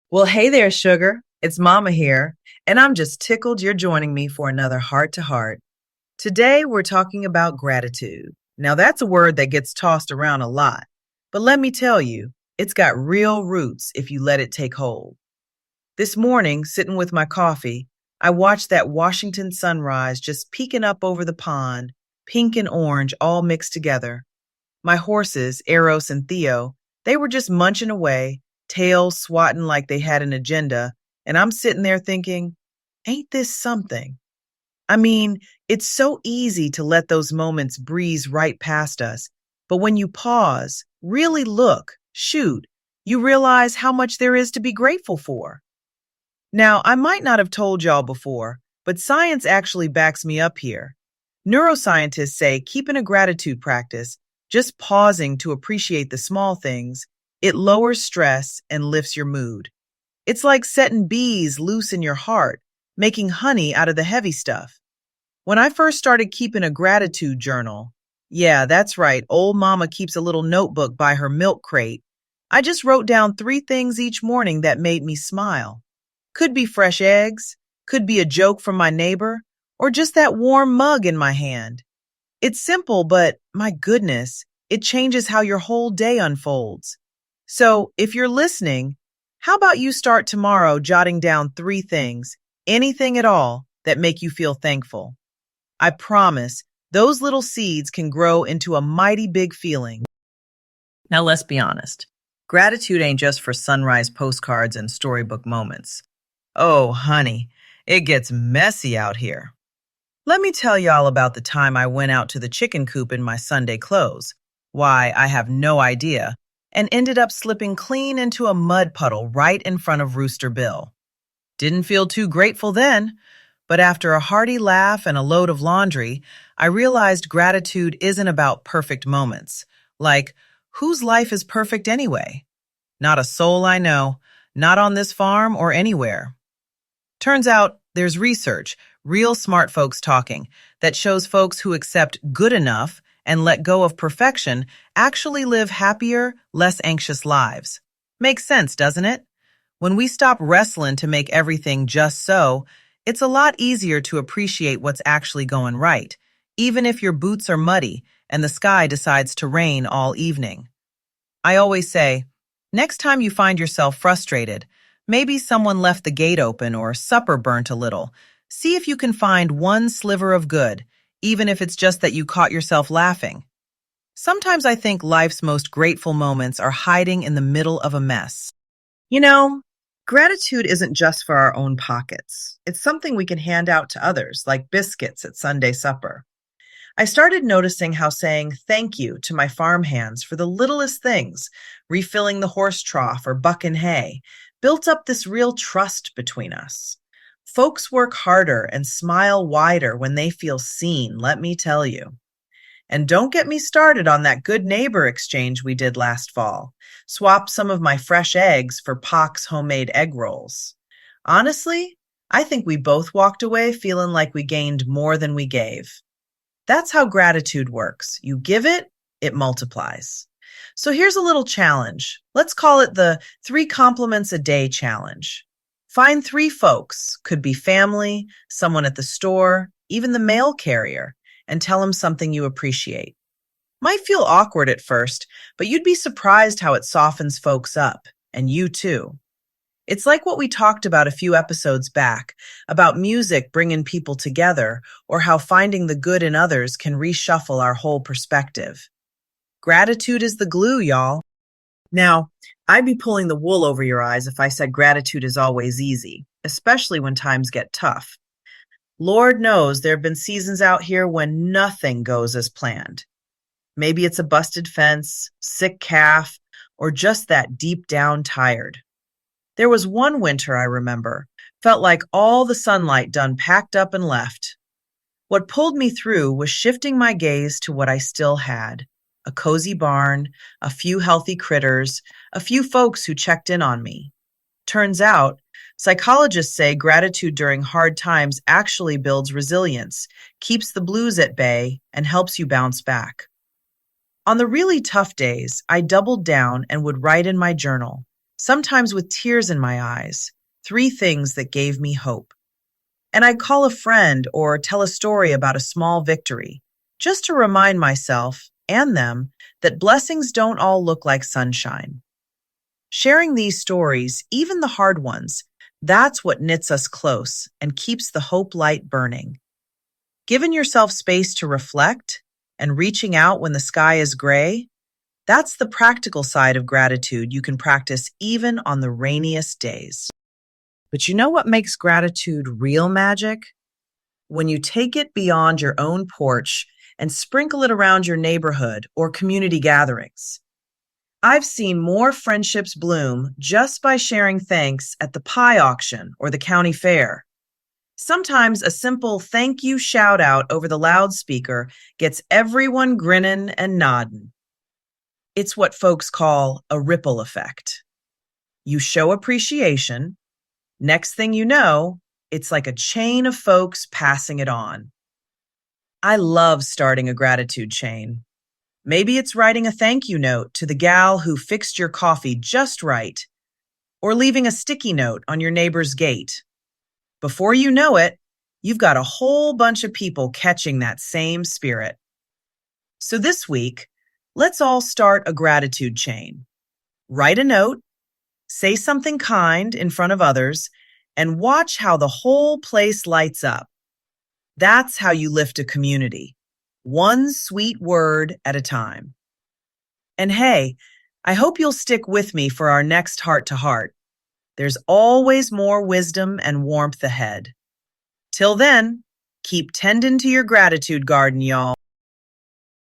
Well, hey there, sugar. It's Mama here, and I'm just tickled you're joining me for another Heart to Heart. Today, we're talking about gratitude. Now, that's a word that gets tossed around a lot, but let me tell you, it's got real roots if you let it take hold. This morning, sitting with my coffee, I watched that Washington sunrise just peeking up over the pond, pink and orange all mixed together. My horses, Eros and Theo, they were just munching away, tails swatting like they had an agenda, and I'm sitting there thinking, ain't this something? I mean, it's so easy to let those moments breeze right past us, but when you pause, really look, shoot, you realize how much there is to be grateful for. Now, I might not have told y'all before, but science actually backs me up here. Neuroscientists say keeping a gratitude practice, just pausing to appreciate the small things, it lowers stress and lifts your mood. It's like setting bees loose in your heart, making honey out of the heavy stuff. When I first started keeping a gratitude journal, yeah, that's right, old mama keeps a little notebook by her milk crate. I just wrote down three things each morning that made me smile. Could be fresh eggs, could be a joke from my neighbor, or just that warm mug in my hand. It's simple, but my goodness, it changes how your whole day unfolds. So, if you're listening, how about you start tomorrow jotting down three things, anything at all, that make you feel thankful? I promise those little seeds can grow into a mighty big feeling. Now, let's be honest. Gratitude ain't just for sunrise postcards and storybook moments. Oh, honey, it gets messy out here. Let me tell y'all about the time I went out to the chicken coop in my Sunday clothes. Why, I have no idea, and ended up slipping clean into a mud puddle right in front of Rooster Bill. Didn't feel too grateful then, but after a hearty laugh and a load of laundry, I realized gratitude isn't about perfect moments. Like, whose life is perfect anyway? Not a soul I know, not on this farm or anywhere. Turns out there's research, real smart folks talking, that shows folks who accept good enough and let go of perfection actually live happier, less anxious lives. Makes sense, doesn't it? When we stop wrestling to make everything just so, it's a lot easier to appreciate what's actually going right, even if your boots are muddy and the sky decides to rain all evening. I always say, next time you find yourself frustrated, maybe someone left the gate open or supper burnt a little, see if you can find one sliver of good, even if it's just that you caught yourself laughing. Sometimes I think life's most grateful moments are hiding in the middle of a mess. You know, gratitude isn't just for our own pockets. It's something we can hand out to others, like biscuits at Sunday supper. I started noticing how saying thank you to my farm hands for the littlest things, refilling the horse trough or bucking hay, built up this real trust between us. Folks work harder and smile wider when they feel seen, let me tell you. And don't get me started on that good neighbor exchange we did last fall. Swap some of my fresh eggs for Pac's homemade egg rolls. Honestly, I think we both walked away feeling like we gained more than we gave. That's how gratitude works. You give it, it multiplies. So here's a little challenge. Let's call it the 3 compliments a day challenge. Find 3 folks, could be family, someone at the store, even the mail carrier, and tell them something you appreciate. Might feel awkward at first, but you'd be surprised how it softens folks up, and you too. It's like what we talked about a few episodes back about music bringing people together, or how finding the good in others can reshuffle our whole perspective. Gratitude is the glue, y'all. Now, I'd be pulling the wool over your eyes if I said gratitude is always easy, especially when times get tough. Lord knows there have been seasons out here when nothing goes as planned. Maybe it's a busted fence, sick calf, or just that deep down tired. There was one winter I remember, felt like all the sunlight done packed up and left. What pulled me through was shifting my gaze to what I still had: a cozy barn, a few healthy critters, a few folks who checked in on me. Turns out, psychologists say gratitude during hard times actually builds resilience, keeps the blues at bay, and helps you bounce back. On the really tough days, I doubled down and would write in my journal, sometimes with tears in my eyes, 3 things that gave me hope. And I'd call a friend or tell a story about a small victory, just to remind myself and them that blessings don't all look like sunshine. Sharing these stories, even the hard ones, that's what knits us close and keeps the hope light burning. Giving yourself space to reflect and reaching out when the sky is gray, that's the practical side of gratitude you can practice even on the rainiest days. But you know what makes gratitude real magic? When you take it beyond your own porch and sprinkle it around your neighborhood or community gatherings. I've seen more friendships bloom just by sharing thanks at the pie auction or the county fair. Sometimes a simple thank you shout out over the loudspeaker gets everyone grinning and nodding. It's what folks call a ripple effect. You show appreciation. Next thing you know, it's like a chain of folks passing it on. I love starting a gratitude chain. Maybe it's writing a thank you note to the gal who fixed your coffee just right, or leaving a sticky note on your neighbor's gate. Before you know it, you've got a whole bunch of people catching that same spirit. So this week, let's all start a gratitude chain. Write a note, say something kind in front of others, and watch how the whole place lights up. That's how you lift a community, one sweet word at a time. And hey, I hope you'll stick with me for our next heart to heart. There's always more wisdom and warmth ahead. Till then, keep tending to your gratitude garden, y'all.